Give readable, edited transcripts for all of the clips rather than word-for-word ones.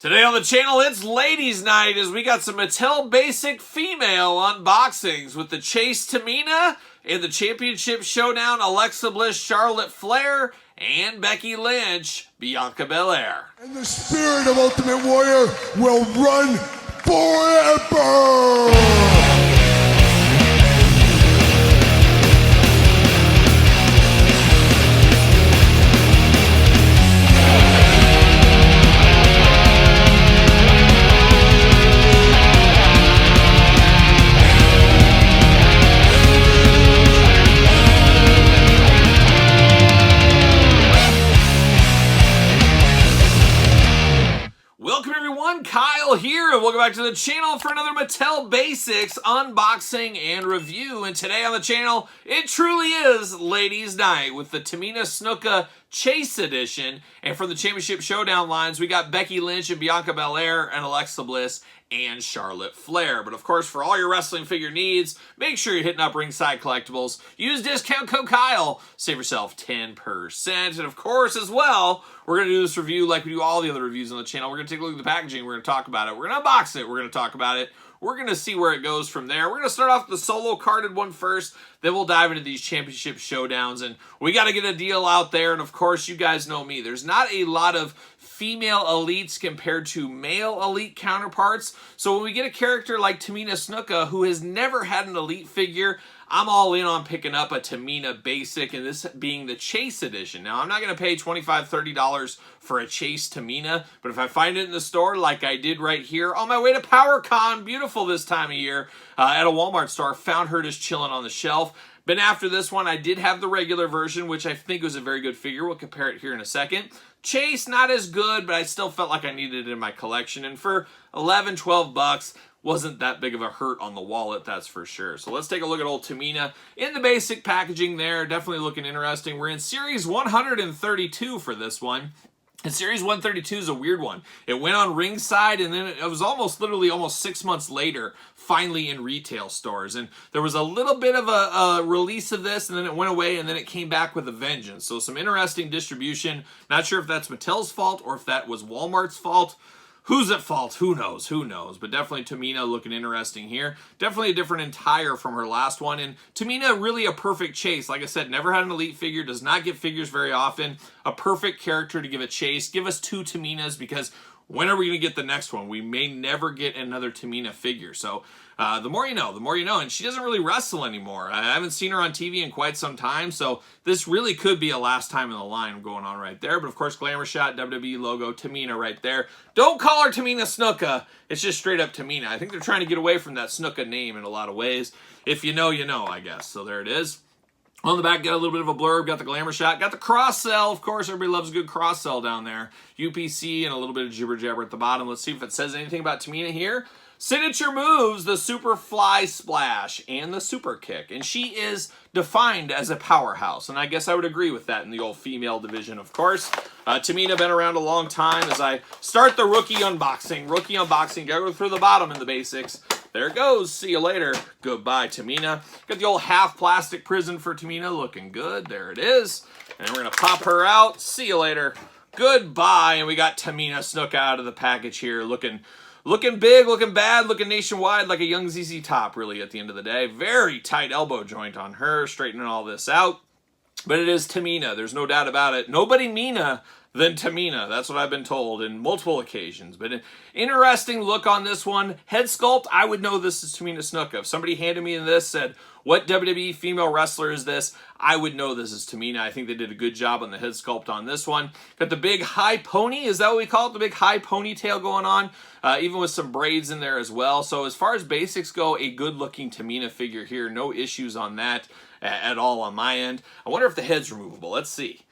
Today on the channel, it's Ladies Night as we got some Mattel Basic Female unboxings with the Chase Tamina and the Championship Showdown Alexa Bliss, Charlotte Flair, and Becky Lynch, Bianca Belair. And the spirit of Ultimate Warrior will run forever! Welcome everyone, Kyle here, and welcome back to the channel for another Mattel Basics unboxing and review. And today on the channel, it truly is Ladies Night with the Tamina Snuka Chase Edition. And from the Championship Showdown lines, we got Becky Lynch and Bianca Belair and Alexa Bliss and Charlotte Flair. But of course, for all your wrestling figure needs, make sure you're hitting up Ringside Collectibles. Use discount code Kyle. Save yourself 10%. And of course, as well, we're going to do this review like we do all the other reviews on the channel. We're going to take a look at the packaging. We're going to talk about it. We're going to unbox it. We're going to talk about it. We're going to see where it goes from there. We're going to start off with the solo carded one first. Then we'll dive into these championship showdowns. And we got to get a deal out there. And of course, you guys know me. There's not a lot of female elites compared to male elite counterparts. So when we get a character like Tamina Snuka, who has never had an elite figure, I'm all in on picking up a Tamina Basic, and this being the Chase Edition. Now, I'm not going to pay $25, $30 for a Chase Tamina, but if I find it in the store like I did right here on my way to PowerCon, beautiful this time of year, at a Walmart store, found her just chilling on the shelf. But after this one, I did have the regular version, which I think was a very good figure. We'll compare it here in a second. Chase, not as good, but I still felt like I needed it in my collection. And for 11, 12 bucks, wasn't that big of a hurt on the wallet, that's for sure. So let's take a look at old Tamina in the basic packaging there. Definitely looking interesting. We're in Series 132 for this one. And Series 132 is a weird one. It went on Ringside, and then it was literally almost 6 months later, finally in retail stores. And there was a little bit of a release of this, and then it went away, and then it came back with a vengeance. So some interesting distribution. Not sure if that's Mattel's fault or if that was Walmart's fault. Who's at fault? Who knows? Who knows? But definitely Tamina looking interesting here. Definitely a different attire from her last one. And Tamina, really a perfect chase. Like I said, never had an elite figure. Does not get figures very often. A perfect character to give a chase. Give us two Taminas because when are we going to get the next one? We may never get another Tamina figure. So the more you know, the more you know. And she doesn't really wrestle anymore. I haven't seen her on TV in quite some time. So this really could be a last time in the line going on right there. But of course, glamour shot, WWE logo, Tamina right there. Don't call her Tamina Snuka. It's just straight up Tamina. I think they're trying to get away from that Snuka name in a lot of ways. If you know, you know, I guess. So there it is. On the back, got a little bit of a blurb, got the glamour shot, got the cross-sell. Of course, everybody loves a good cross-sell down there. UPC and a little bit of jibber-jabber at the bottom. Let's see if it says anything about Tamina here. Signature moves, the super fly splash and the super kick. And she is defined as a powerhouse. And I guess I would agree with that in the old female division, of course. Tamina been around a long time as I start the rookie unboxing. Rookie unboxing, gotta go through the bottom in the basics. There it goes. See you later. Goodbye, Tamina. Got the old half plastic prison for Tamina. Looking good. There it is. And we're going to pop her out. See you later. Goodbye. And we got Tamina Snuka out of the package here. Looking big, looking bad, looking nationwide like a young ZZ Top, really, at the end of the day. Very tight elbow joint on her, straightening all this out. But it is Tamina. There's no doubt about it. Nobody Mina than Tamina. That's what I've been told in multiple occasions. But an interesting look on this one. Head sculpt, I would know this is Tamina Snuka. If somebody handed me this, said, what WWE female wrestler is this? I would know this is Tamina. I think they did a good job on the head sculpt on this one. Got the big high pony. Is that what we call it? The big high ponytail going on. Even with some braids in there as well. So as far as basics go, a good looking Tamina figure here. No issues on that at all on my end. I wonder if the head's removable. Let's see.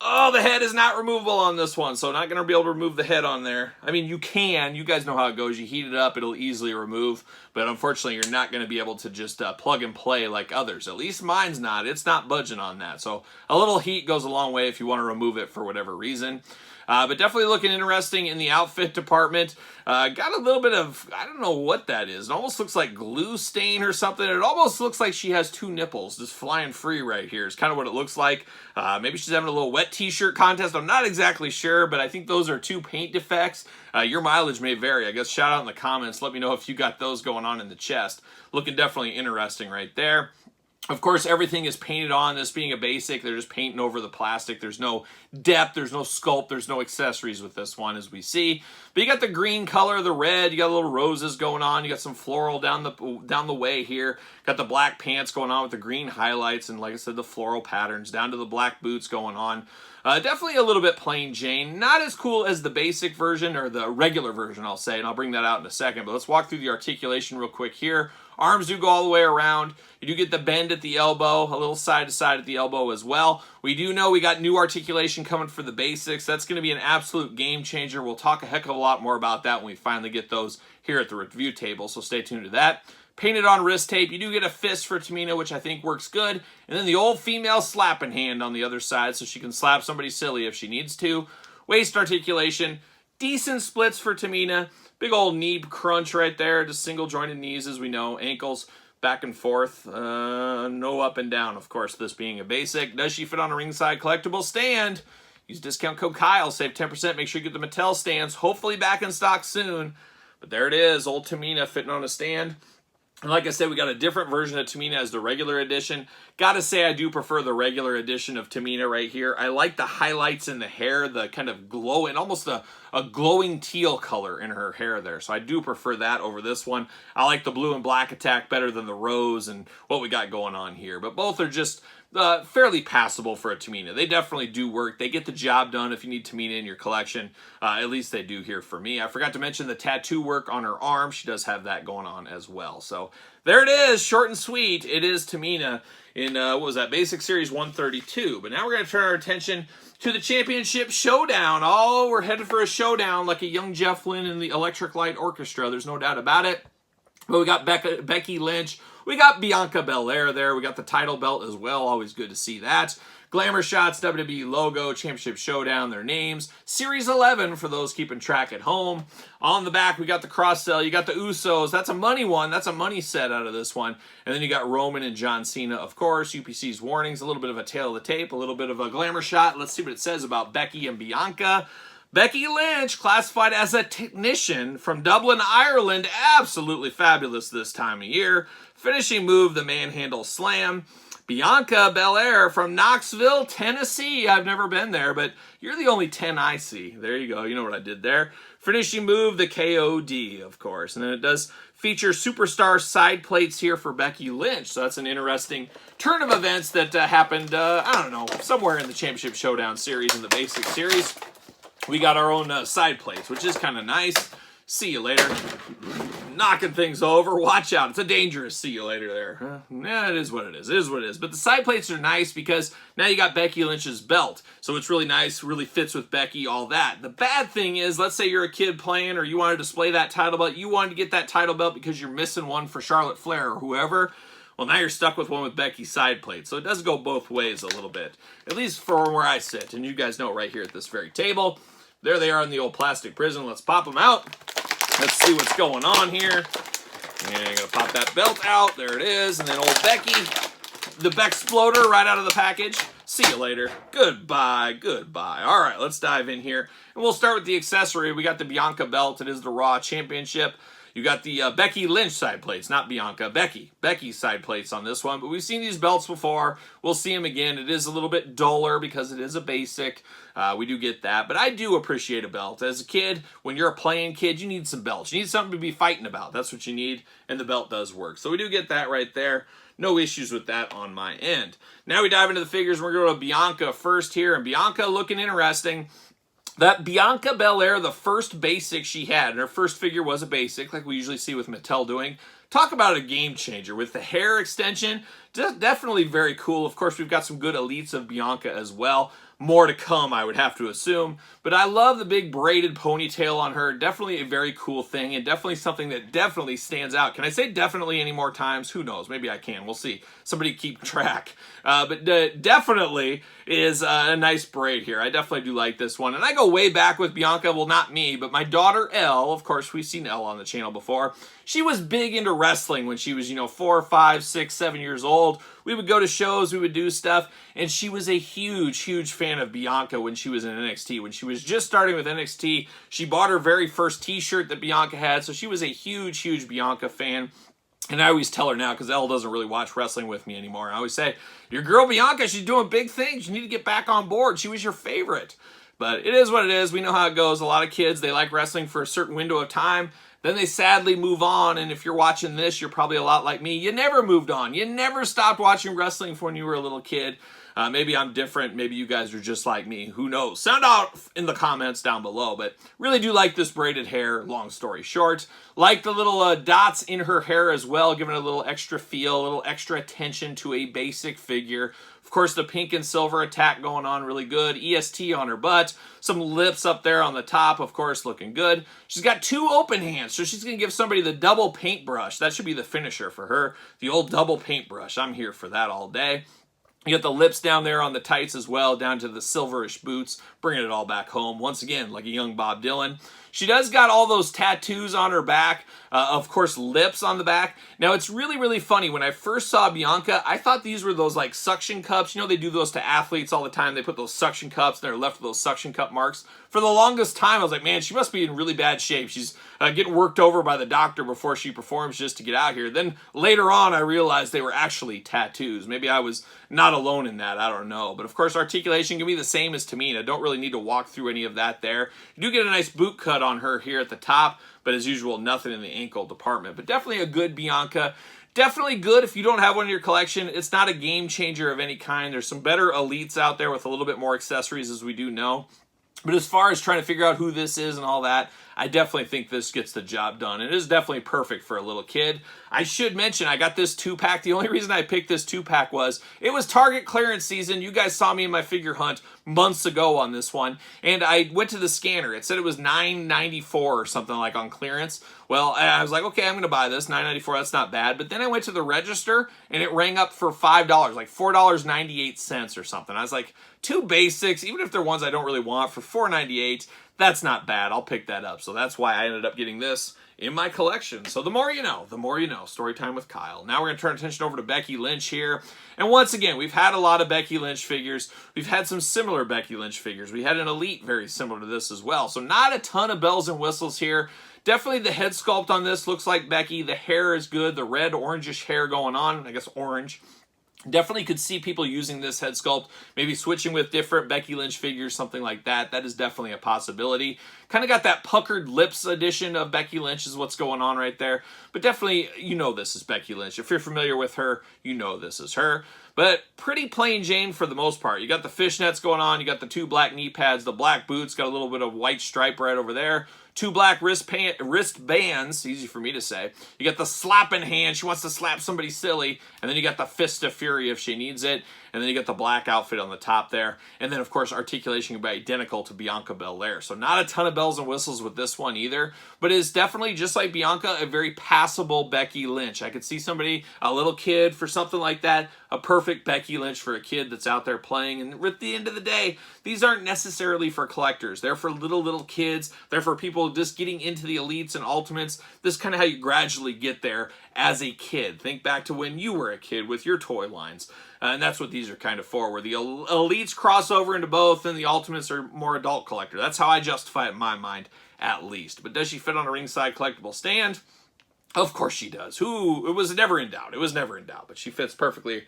Oh, the head is not removable on this one, so not going to be able to remove the head on there. I mean, you can. You guys know how it goes. You heat it up, it'll easily remove, but unfortunately, you're not going to be able to just plug and play like others. At least mine's not. It's not budging on that, so a little heat goes a long way if you want to remove it for whatever reason. But definitely looking interesting in the outfit department. Got a little bit of, I don't know what that is. It almost looks like glue stain or something. It almost looks like she has 2 nipples just flying free right here. It's kind of what it looks like. Maybe she's having a little wet t-shirt contest. I'm not exactly sure, but I think those are 2 paint defects. Your mileage may vary. I guess shout out in the comments. Let me know if you got those going on in the chest. Looking definitely interesting right there. Of course, everything is painted on. This being a basic, they're just painting over the plastic. There's no depth, there's no sculpt, there's no accessories with this one, as we see. But you got the green color, the red, you got little roses going on, you got some floral down the way here. Got the black pants going on with the green highlights, and like I said, the floral patterns, down to the black boots going on. Definitely a little bit plain Jane. Not as cool as the basic version, or the regular version, I'll say, and I'll bring that out in a second. But let's walk through the articulation real quick here. Arms do go all the way around. You do get the bend at the elbow, a little side to side at the elbow as well. We do know we got new articulation coming for the basics. That's going to be an absolute game changer. We'll talk a heck of a lot more about that when we finally get those here at the review table, so stay tuned to that. Painted on wrist tape. You do get a fist for Tamina, which I think works good. And then the old female slapping hand on the other side, so she can slap somebody silly if she needs to. Waist articulation. Decent splits for Tamina. Big old knee crunch right there. Just single jointed knees, as we know. Ankles back and forth. No up and down, of course, this being a basic. Does she fit on a ringside collectible stand? Use discount code Kyle. Save 10%. Make sure you get the Mattel stands. Hopefully back in stock soon. But there it is. Old Tamina fitting on a stand. And like I said, we got a different version of Tamina as the regular edition. Gotta say, I do prefer the regular edition of Tamina right here. I like the highlights in the hair, the kind of glowing, almost a glowing teal color in her hair there. So I do prefer that over this one. I like the blue and black attack better than the rose and what we got going on here. But both are just fairly passable for a Tamina. They definitely do work. They get the job done if you need Tamina in your collection. At least they do here for me. I forgot to mention the tattoo work on her arm. She does have that going on as well. So there it is, short and sweet. It is Tamina in, what was that, Basic Series 132. But now we're going to turn our attention to the Championship Showdown. Oh, we're headed for a showdown like a young Jeff Lynne in the Electric Light Orchestra. There's no doubt about it. But we got Becky Lynch. We got Bianca Belair there. We got the title belt as well. Always good to see that. Glamour shots, WWE logo, Championship Showdown, their names. Series 11 for those keeping track at home. On the back, we got the cross sell. You got the Usos. That's a money one. That's a money set out of this one. And then you got Roman and John Cena, of course. UPC's warnings, a little bit of a tail of the tape, a little bit of a glamour shot. Let's see what it says about Becky and Bianca. Becky Lynch, classified as a technician from Dublin, Ireland. Absolutely fabulous this time of year. Finishing move, the manhandle slam. Bianca Belair from Knoxville, Tennessee. I've never been there, but you're the only 10 I see. There you go. You know what I did there. Finishing move, the KOD, of course. And then it does feature superstar side plates here for Becky Lynch. So that's an interesting turn of events that happened, I don't know, somewhere in the Championship Showdown series, in the Basic Series. We got our own side plates, which is kind of nice. See you later. Knocking things over. Watch out. It's a dangerous see you later there. Yeah, it is what it is. It is what it is. But the side plates are nice because now you got Becky Lynch's belt. So it's really nice, really fits with Becky, all that. The bad thing is, let's say you're a kid playing or you want to display that title belt. You wanted to get that title belt because you're missing one for Charlotte Flair or whoever. Well, now you're stuck with one with Becky's side plate. So it does go both ways a little bit. At least for where I sit. And you guys know right here at this very table. There they are in the old plastic prison. Let's pop them out. Let's see what's going on here. And I'm going to pop that belt out. There it is. And then old Becky, the Bexploder right out of the package. See you later. Goodbye. Goodbye. All right, let's dive in here. And we'll start with the accessory. We got the Bianca belt. It is the Raw Championship. You got the Becky Lynch side plates, not Bianca, Becky's side plates on this one. But we've seen these belts before. We'll see them again. It is a little bit duller because it is a basic. We do get that. But I do appreciate a belt. As a kid, when you're a playing kid, you need some belts. You need something to be fighting about. That's what you need, and the belt does work. So we do get that right there. No issues with that on my end. Now we dive into the figures. We're going to go to Bianca first here. And Bianca looking interesting. That Bianca Belair, the first basic she had, and her first figure was a basic, like we usually see with Mattel doing. Talk about a game changer with the hair extension. Definitely very cool. Of course, we've got some good elites of Bianca as well. more to come, I would have to assume. But I love the big braided ponytail on her. Definitely a very cool thing, and definitely something that definitely stands out. Can I say definitely any more times? Who knows? Maybe I can. We'll see. Somebody keep track. But definitely is a nice braid here. I definitely do like this one. And I go way back with Bianca. Well, not me, but my daughter, Elle. Of course, we've seen Elle on the channel before. She was big into wrestling when she was, 4, 5, 6, 7 years old. We would go to shows, we would do stuff, and she was a huge, huge fan of Bianca when she was in NXT. When she was just starting with NXT, she bought her very first t-shirt that Bianca had, so she was a huge, huge Bianca fan. And I always tell her now, because Elle doesn't really watch wrestling with me anymore, I always say, your girl Bianca, she's doing big things. You need to get back on board. She was your favorite. But it is what it is. We know how it goes. A lot of kids, they like wrestling for a certain window of time. Then they sadly move on, and if you're watching this, you're probably a lot like me. You never moved on. You never stopped watching wrestling when you were a little kid. Maybe I'm different. Maybe you guys are just like me. Who knows? Sound out in the comments down below. But really do like this braided hair, long story short. Like the little dots in her hair as well, giving it a little extra feel, a little extra attention to a basic figure. Of course, the pink and silver attack going on really good. EST on her butt. Some lips up there on the top, of course, looking good. She's got 2 open hands, so she's going to give somebody the double paintbrush. That should be the finisher for her. The old double paintbrush. I'm here for that all day. You got the lips down there on the tights as well, down to the silverish boots, bringing it all back home. Once again, like a young Bob Dylan. She does got all those tattoos on her back. Of course, lips on the back. Now, it's really, really funny. When I first saw Bianca, I thought these were those, like, suction cups. You know, they do those to athletes all the time. They put those suction cups, and they're left with those suction cup marks. For the longest time, I was like, man, she must be in really bad shape. She's getting worked over by the doctor before she performs just to get out here. Then, later on, I realized they were actually tattoos. Maybe I was not alone in that. I don't know. But, of course, articulation can be the same as Tamina. Don't really need to walk through any of that there. You do get a nice boot cut on her here at the top, but as usual, nothing in the ankle department. But definitely a good Bianca. Definitely good if you don't have one in your collection. It's not a game changer of any kind. There's some better elites out there with a little bit more accessories, as we do know. But as far as trying to figure out who this is and all that, I definitely think this gets the job done. It is definitely perfect for a little kid. I should mention, I got this 2-pack. The only reason I picked this 2-pack was it was Target clearance season. You guys saw me in my figure hunt months ago on this one, and I went to the scanner. It said it was $9.94 or something like on clearance. Well, I was like, okay, I'm going to buy this. $9.94, that's not bad. But then I went to the register, and it rang up for $5, like $4.98 or something. I was like, 2 basics, even if they're ones I don't really want, for $4.98, that's not bad. I'll pick that up. So that's why I ended up getting this in my collection. So the more you know, the more you know. Story time with Kyle. Now we're going to turn attention over to Becky Lynch here. And once again, we've had a lot of Becky Lynch figures. We've had some similar Becky Lynch figures. We had an Elite very similar to this as well. So not a ton of bells and whistles here. Definitely the head sculpt on this looks like Becky. The hair is good. The red orangish hair going on. I guess orange. Definitely could see people using this head sculpt, maybe switching with different Becky Lynch figures, something like that. That is definitely a possibility. Kind of got that puckered lips edition of Becky Lynch is what's going on right there. But definitely, you know this is Becky Lynch. If you're familiar with her, you know this is her. But pretty plain Jane for the most part. You got the fishnets going on. You got the 2 black knee pads, the black boots, got a little bit of white stripe right over there. 2 black wristbands, easy for me to say. You got the slapping hand. She wants to slap somebody silly. And then you got the fist of fury if she needs it. And then you got the black outfit on the top there. And then, of course, articulation can be identical to Bianca Belair. So not a ton of bells and whistles with this one either. But it's definitely, just like Bianca, a very passable Becky Lynch. I could see somebody, a little kid for something like that. A perfect Becky Lynch for a kid that's out there playing. And at the end of the day, these aren't necessarily for collectors. They're for little kids. They're for people just getting into the elites and ultimates. This is kind of how you gradually get there as a kid. Think back to when you were a kid with your toy lines. And that's what these are kind of for, where the elites cross over into both and the ultimates are more adult collector. That's how I justify it in my mind, at least. But does she fit on a ringside collectible stand? Of course she does. It was never in doubt. It was never in doubt. But she fits perfectly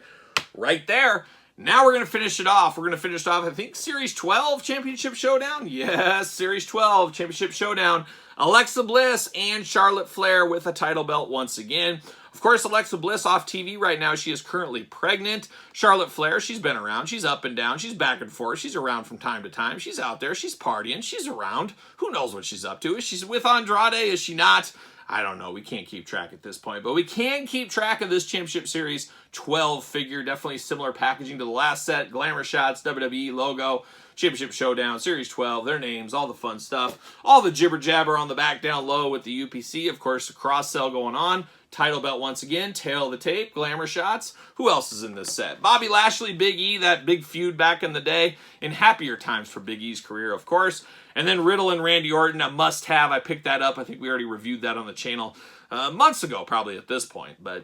right there. Now we're going to finish it off. We're going to finish it off, I think, Series 12 Championship Showdown? Yes, Series 12 Championship Showdown. Alexa Bliss and Charlotte Flair with a title belt once again. Of course, Alexa Bliss off TV right now. She is currently pregnant. Charlotte Flair, she's been around. She's up and down. She's back and forth. She's around from time to time. She's out there. She's partying. She's around. Who knows what she's up to? Is she with Andrade? Is she not? I don't know. We can't keep track at this point, but we can keep track of this Championship Series 12 figure. Definitely similar packaging to the last set. Glamour shots, WWE logo, Championship Showdown, Series 12, their names, all the fun stuff. All the jibber jabber on the back down low with the UPC. Of course, the cross sell going on. Title belt once again, tail of the tape, glamour shots. Who else is in this set? Bobby Lashley, Big E, that big feud back in the day. In happier times for Big E's career, of course. And then Riddle and Randy Orton, a must-have. I picked that up. I think we already reviewed that on the channel months ago, probably at this point. But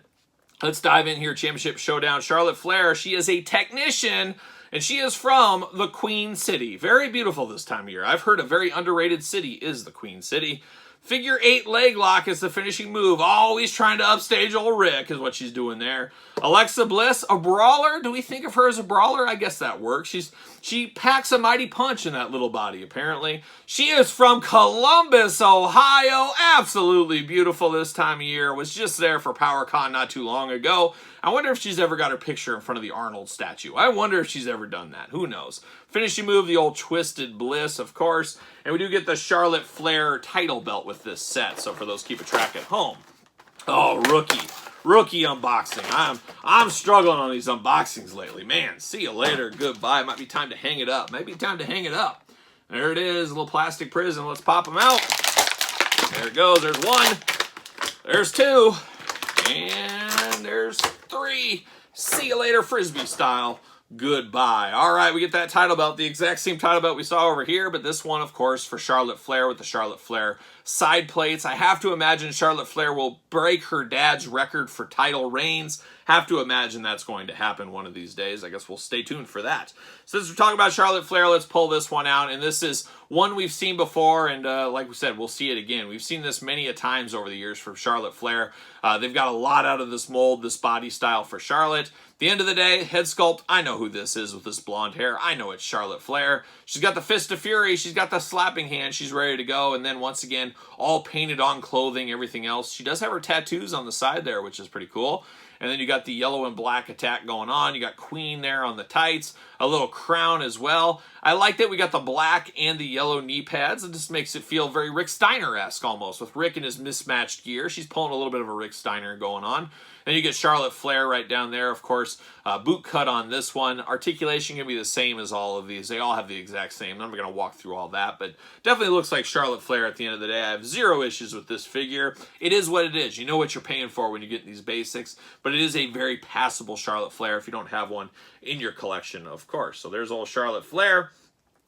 let's dive in here. Championship Showdown. Charlotte Flair, she is a technician, and she is from the Queen City. Very beautiful this time of year. I've heard a very underrated city is the Queen City. Figure 8 leg lock is the finishing move. Always trying to upstage old Rick is what she's doing there. Alexa Bliss, a brawler. Do we think of her as a brawler? I guess that works. She packs a mighty punch in that little body, apparently. She is from Columbus, Ohio. Absolutely beautiful this time of year. Was just there for PowerCon not too long ago. I wonder if she's ever got her picture in front of the Arnold statue. I wonder if she's ever done that. Who knows? Finishing move, the old Twisted Bliss, of course. And we do get the Charlotte Flair title belt with this set. So for those keeping track at home. Oh, rookie unboxing. I'm struggling on these unboxings lately. Man, see you later. Goodbye. Might be time to hang it up. Maybe time to hang it up. There it is, a little plastic prison. Let's pop them out. There it goes. There's one. There's two. And there's three. See you later, Frisbee style. Goodbye. All right, we get that title belt, the exact same title belt we saw over here, but this one, of course, for Charlotte Flair with the Charlotte Flair side plates. I have to imagine Charlotte Flair will break her dad's record for title reigns. Have to imagine that's going to happen one of these days. I guess we'll stay tuned for that. Since we're talking about Charlotte Flair, let's pull this one out. And this is one we've seen before, and like we said, we'll see it again. We've seen this many a times over the years from Charlotte Flair. They've got a lot out of this mold, this body style for Charlotte. At the end of the day, head sculpt, I know who this is with this blonde hair. I know it's Charlotte Flair. She's got the Fist of Fury. She's got the slapping hand. She's ready to go. And then once again, all painted on clothing, everything else. She does have her tattoos on the side there, which is pretty cool. And then you got the yellow and black attack going on. You got Queen there on the tights. A little crown as well. I like that we got the black and the yellow knee pads. It just makes it feel very Rick Steiner-esque almost, with Rick in his mismatched gear. She's pulling a little bit of a Rick Steiner going on. Then you get Charlotte Flair right down there, of course. Boot cut on this one. Articulation can be the same as all of these. They all have the exact same. I'm not going to walk through all that, but definitely looks like Charlotte Flair at the end of the day. I have zero issues with this figure. It is what it is. You know what you're paying for when you get these basics, but it is a very passable Charlotte Flair if you don't have one in your collection, of course. So there's old Charlotte Flair.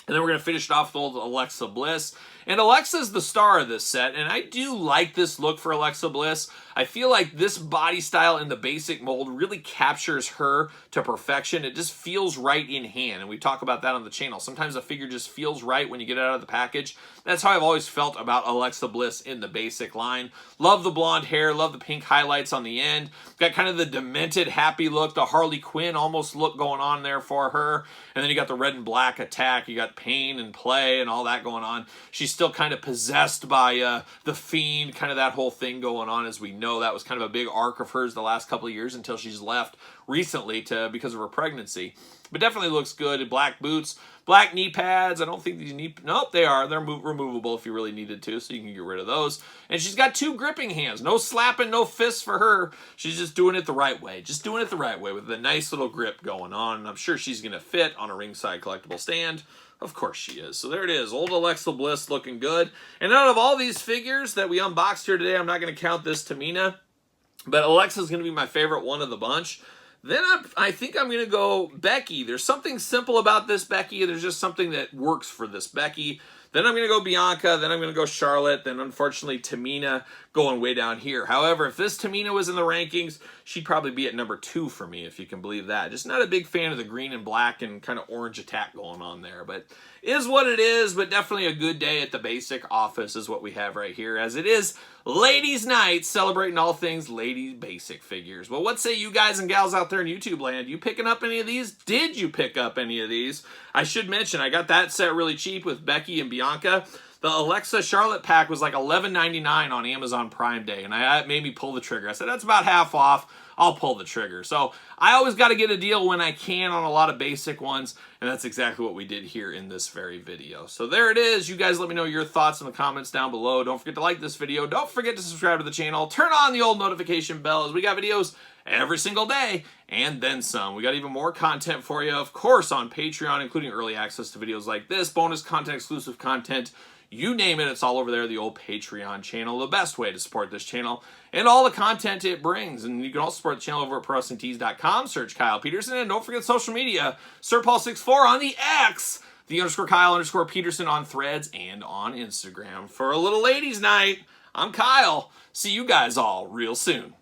And then we're going to finish it off with old Alexa Bliss. And Alexa's the star of this set, and I do like this look for Alexa Bliss. I feel like this body style in the basic mold really captures her to perfection. It just feels right in hand, and we talk about that on the channel. Sometimes a figure just feels right when you get it out of the package. That's how I've always felt about Alexa Bliss in the basic line. Love the blonde hair, love the pink highlights on the end. Got kind of the demented, happy look, the Harley Quinn almost look going on there for her. And then you got the red and black attack. You got pain and play and all that going on. She's still kind of possessed by the Fiend, kind of that whole thing going on. As we know, that was kind of a big arc of hers the last couple of years until she's left recently because of her pregnancy. But definitely looks good. Black boots, black knee pads. I don't think these nope, they are. They're removable if you really needed to, so you can get rid of those. And she's got two gripping hands. No slapping, no fists for her. She's just doing it the right way. Just doing it the right way with a nice little grip going on. And I'm sure she's going to fit on a ringside collectible stand. Of course she is. So there it is. Old Alexa Bliss looking good. And out of all these figures that we unboxed here today, I'm not going to count this Tamina, but Alexa's going to be my favorite one of the bunch. Then I think I'm going to go Becky. There's something simple about this Becky. There's just something that works for this Becky. Then I'm going to go Bianca. Then I'm going to go Charlotte. Then, unfortunately, Tamina going way down here. However, if this Tamina was in the rankings, she'd probably be at number 2 for me, if you can believe that. Just not a big fan of the green and black and kind of orange attack going on there. But is what it is, but definitely a good day at the basic office is what we have right here, as it is Ladies' Night, celebrating all things lady basic figures. Well, what say you guys and gals out there in YouTube land? You picking up any of these? Did you pick up any of these? I should mention, I got that set really cheap with Becky and Bianca. The Alexa Charlotte pack was like $11.99 on Amazon Prime Day, and that made me pull the trigger. I said, that's about half off. I'll pull the trigger. So I always got to get a deal when I can on a lot of basic ones, and that's exactly what we did here in this very video. So there it is. You guys let me know your thoughts in the comments down below. Don't forget to like this video. Don't forget to subscribe to the channel. Turn on the old notification bell, as we got videos every single day, and then some. We got even more content for you, of course, on Patreon, including early access to videos like this, bonus content, exclusive content, you name it, it's all over there, the old Patreon channel, the best way to support this channel, and all the content it brings. And you can also support the channel over at ProWrestlingTees.com, search Kyle Peterson, and don't forget social media, SirPaul64 on the X, the _Kyle_Peterson on Threads, and on Instagram. For a little ladies' night, I'm Kyle. See you guys all real soon.